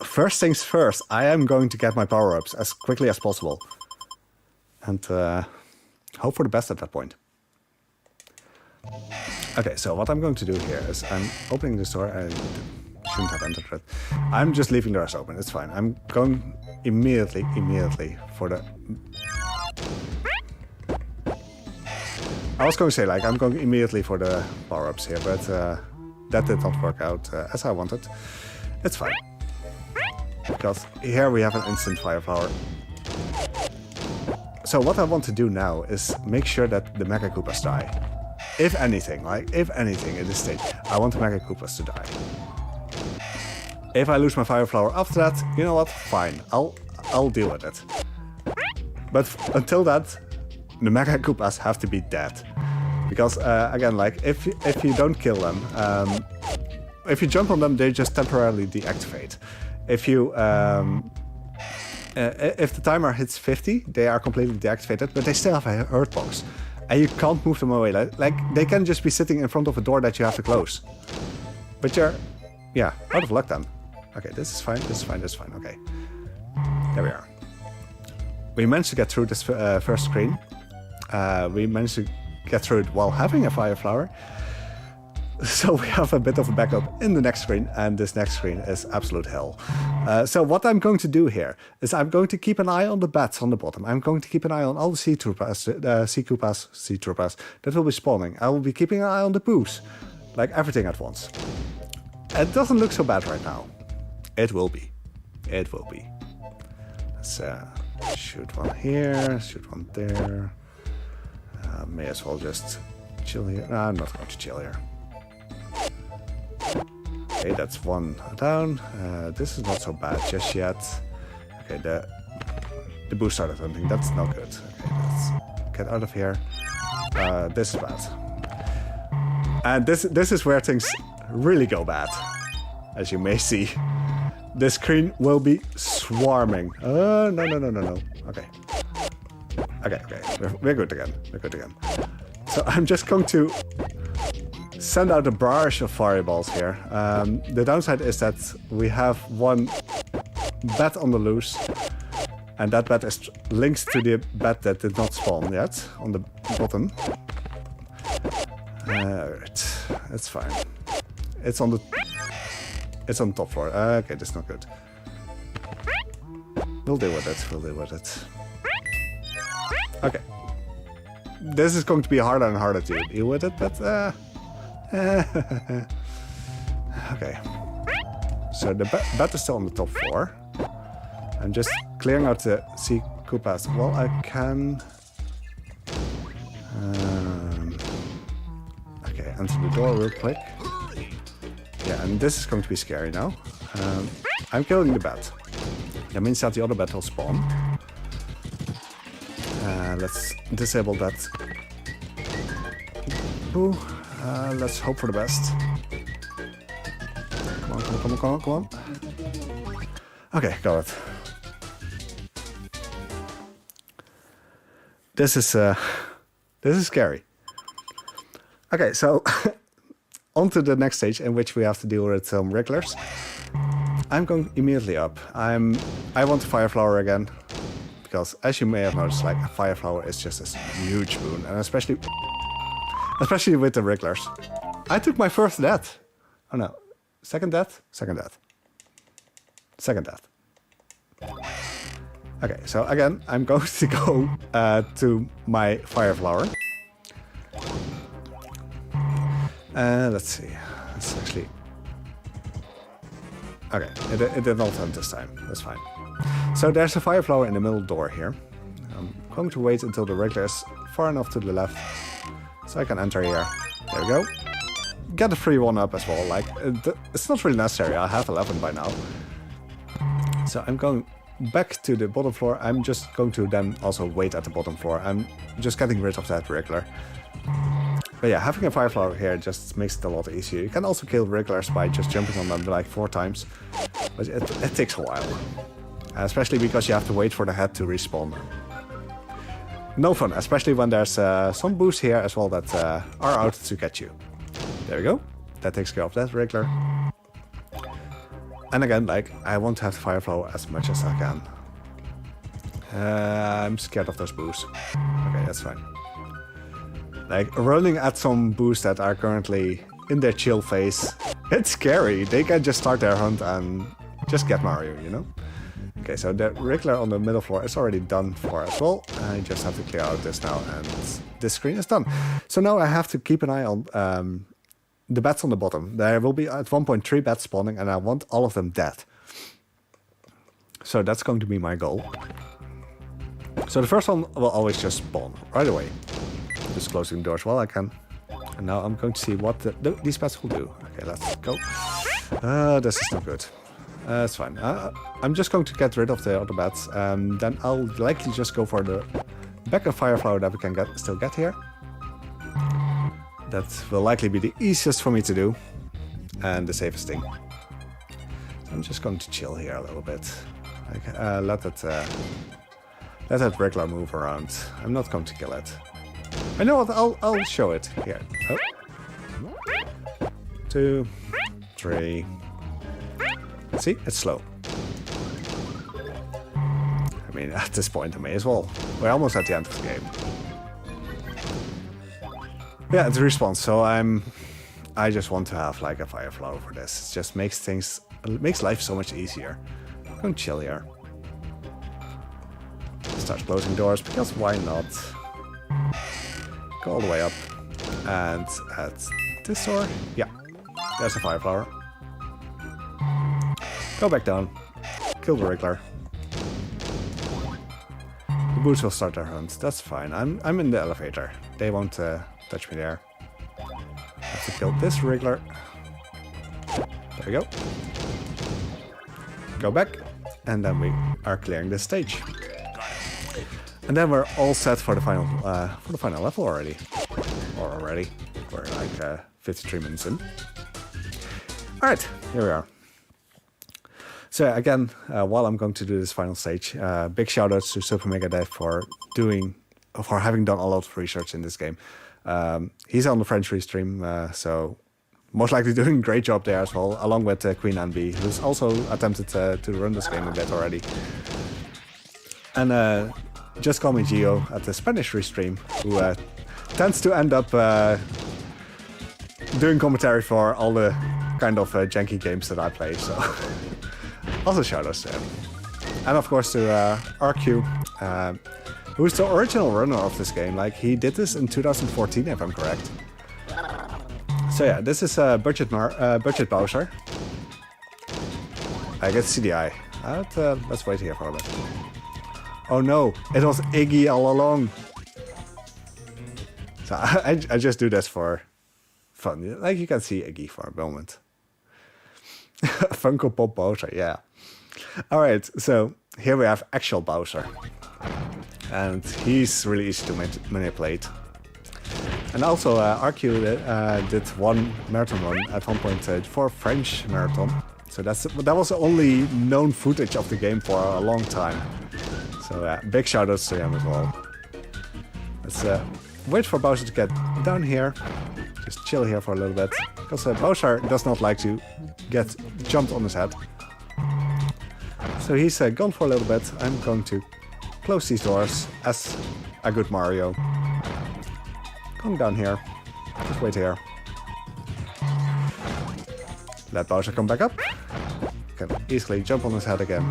first things first, I am going to get my power-ups as quickly as possible. And hope for the best at that point. Okay, so what I'm going to do here is I'm opening this door. I shouldn't have entered it. I'm just leaving the rest open, it's fine. I'm going immediately for the... I was going to say, like, I'm going immediately for the power-ups here, but that did not work out as I wanted. It's fine. Because here we have an instant fire flower. So what I want to do now is make sure that the Mecha Koopas die. If anything in this stage, I want the Mecha Koopas to die. If I lose my fire flower after that, you know what? Fine, I'll deal with it. But until that, the Mecha Koopas have to be dead. Because, again, like, if you don't kill them, if you jump on them, they just temporarily deactivate. If you, if the timer hits 50, they are completely deactivated, but they still have a hurt box. And you can't move them away. Like, they can just be sitting in front of a door that you have to close. But you're, yeah, out of luck then. Okay, this is fine, okay. There we are. We managed to get through this first screen. We managed to get through it while having a fire flower. So we have a bit of a backup in the next screen, and this next screen is absolute hell. So what I'm going to do here is I'm going to keep an eye on the bats on the bottom. I'm going to keep an eye on all the sea Koopas that will be spawning. I will be keeping an eye on the boos, like everything at once. It doesn't look so bad right now. It will be. It will be. Let's shoot one here, shoot one there. May as well just chill here. No, I'm not going to chill here. Okay, that's one down. This is not so bad just yet. Okay, the boost started hunting. That's not good. Okay, let's get out of here. This is bad. And this is where things really go bad. As you may see. The screen will be swarming. No. Okay. Okay. We're good again. So I'm just going to send out a barrage of fireballs here. The downside is that we have one bat on the loose. And that bat is linked to the bat that did not spawn yet on the bottom. Right. It's fine. It's on the top floor. Okay, that's not good. We'll deal with it. Okay. This is going to be harder and harder to deal with it, but okay. So the bat is still on the top floor. I'm just clearing out the sea Koopas. Well, I can... okay, enter the door real quick. Yeah, and this is going to be scary now. I'm killing the bat. That means that the other bat will spawn. Let's disable that. Ooh, let's hope for the best. Come on. Okay, got it. This is scary. Okay, so on to the next stage in which we have to deal with some wrigglers. I'm going immediately up. I want a fire flower again. Because as you may have noticed, like a fire flower is just a huge boon. And especially with the wrigglers. I took my first death. Oh no. Second death? Second death. Okay, so again, I'm going to go to my fire flower. Let's see. Let's actually... Okay, it did not hunt this time. That's fine. So there's a fire flower in the middle door here. I'm going to wait until the wriggler is far enough to the left so I can enter here. There we go. Get a free one up as well. Like, it's not really necessary. I have 11 by now. So I'm going back to the bottom floor. I'm just going to then also wait at the bottom floor. I'm just getting rid of that wriggler. But yeah, having a fire flower here just makes it a lot easier. You can also kill wrigglers by just jumping on them like 4 times. But it takes a while. Especially because you have to wait for the head to respawn. No fun, especially when there's some boosts here as well that are out to get you. There we go. That takes care of that wriggler. And again, like, I want to have the fire flower as much as I can. I'm scared of those boosts. Okay, that's fine. Like, rolling at some boosts that are currently in their chill phase, it's scary. They can just start their hunt and just get Mario, you know? Okay, so the wriggler on the middle floor is already done for as well. I just have to clear out this now, and this screen is done. So now I have to keep an eye on the bats on the bottom. There will be at 1.3 bats spawning, and I want all of them dead. So that's going to be my goal. So the first one will always just spawn right away. Just closing the doors while I can. And now I'm going to see what these bats will do. Okay, let's go. This is not good. It's fine. I'm just going to get rid of the other bats. Then I'll likely just go for the backup fire flower that we can still get here. That will likely be the easiest for me to do. And the safest thing. So I'm just going to chill here a little bit. Like, let that wriggler move around. I'm not going to kill it. I know what, I'll show it here. Oh. 2, 3. See, it's slow. I mean, at this point I may as well. We're almost at the end of the game. Yeah, it's a response, so I just want to have like a fire flower for this. It just makes life so much easier. I'm going to chill here. Start closing doors, because why not? Go all the way up. And at this door, yeah, there's a fire flower. Go back down. Kill the wriggler. The boots will start their hunt. That's fine. I'm in the elevator. They won't touch me there. Have to kill this wriggler. There we go. Go back. And then we are clearing this stage. And then we're all set for the final level already. We're like 53 minutes in. Alright, here we are. So again, while I'm going to do this final stage, big shout outs to Super Mega Dave for having done a lot of research in this game. He's on the French restream, so most likely doing a great job there as well, along with Queen Anne B, who's also attempted to run this game a bit already. And Just Call Me Gio at the Spanish restream, who tends to end up doing commentary for all the kind of janky games that I play, so also shout outs to him. And of course to RQ, who's the original runner of this game. Like, he did this in 2014, if I'm correct. So yeah, this is Budget Bowser. I get CDI. Let's wait here for a bit. Oh no, it was Iggy all along. So I just do this for fun. Like, you can see Iggy for a moment. Funko Pop Bowser, yeah. Alright, so here we have actual Bowser. And he's really easy to manipulate. And also RQ did one marathon run at one point for French marathon. So that was the only known footage of the game for a long time. So big shoutouts to him as well. Let's wait for Bowser to get down here. Just chill here for a little bit. Because Bowser does not like to get jumped on his head. So he's gone for a little bit. I'm going to close these doors as a good Mario. Come down here. Just wait here. Let Bowser come back up. Can easily jump on his head again.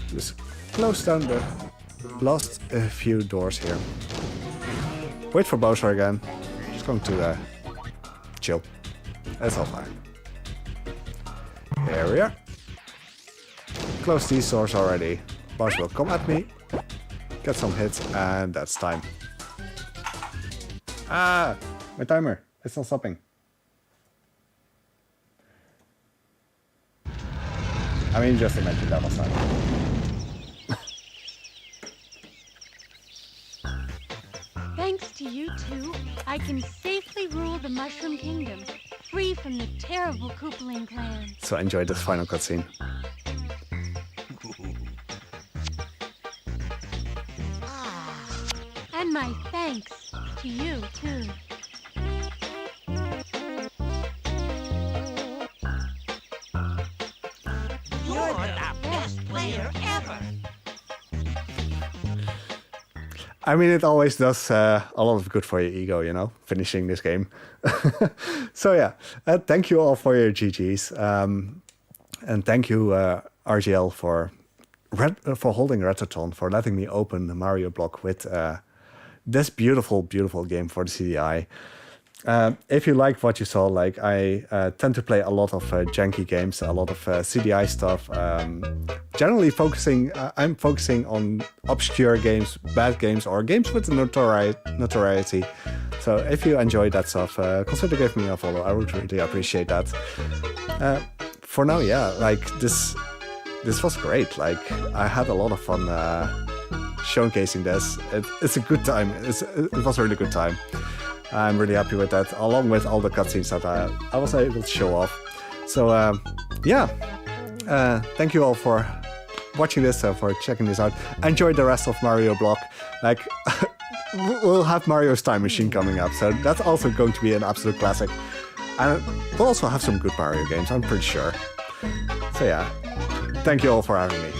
Just close down the last few doors here. Wait for Bowser again. Just going to chill. That's all fine. Here we are. Close these doors already. Bowser will come at me. Get some hits, and that's time. Ah! My timer. It's not stopping. I mean, just imagine that was time. Thanks to you two, I can safely rule the Mushroom Kingdom, free from the terrible Koopaling clan. So enjoy this final cutscene. And my thanks to you too. You're the best player ever. I mean, it always does a lot of good for your ego, you know, finishing this game. So yeah, thank you all for your GGs. And thank you, RGL, for holding Retrothon, for letting me open the Mario block with this beautiful, beautiful game for the CDI. If you like what you saw, like, I tend to play a lot of janky games, a lot of CDI stuff. Generally I'm focusing on obscure games, bad games, or games with notoriety. So if you enjoy that stuff, consider giving me a follow. I would really appreciate that. For now, yeah, like, this was great. Like, I had a lot of fun showcasing this. It's a good time. It was a really good time. I'm really happy with that, along with all the cutscenes that I was able to show off. So yeah, thank you all for watching this, for checking this out. Enjoy the rest of Mario Block. Like, we'll have Mario's Time Machine coming up, so that's also going to be an absolute classic. And we'll also have some good Mario games, I'm pretty sure. So yeah, thank you all for having me.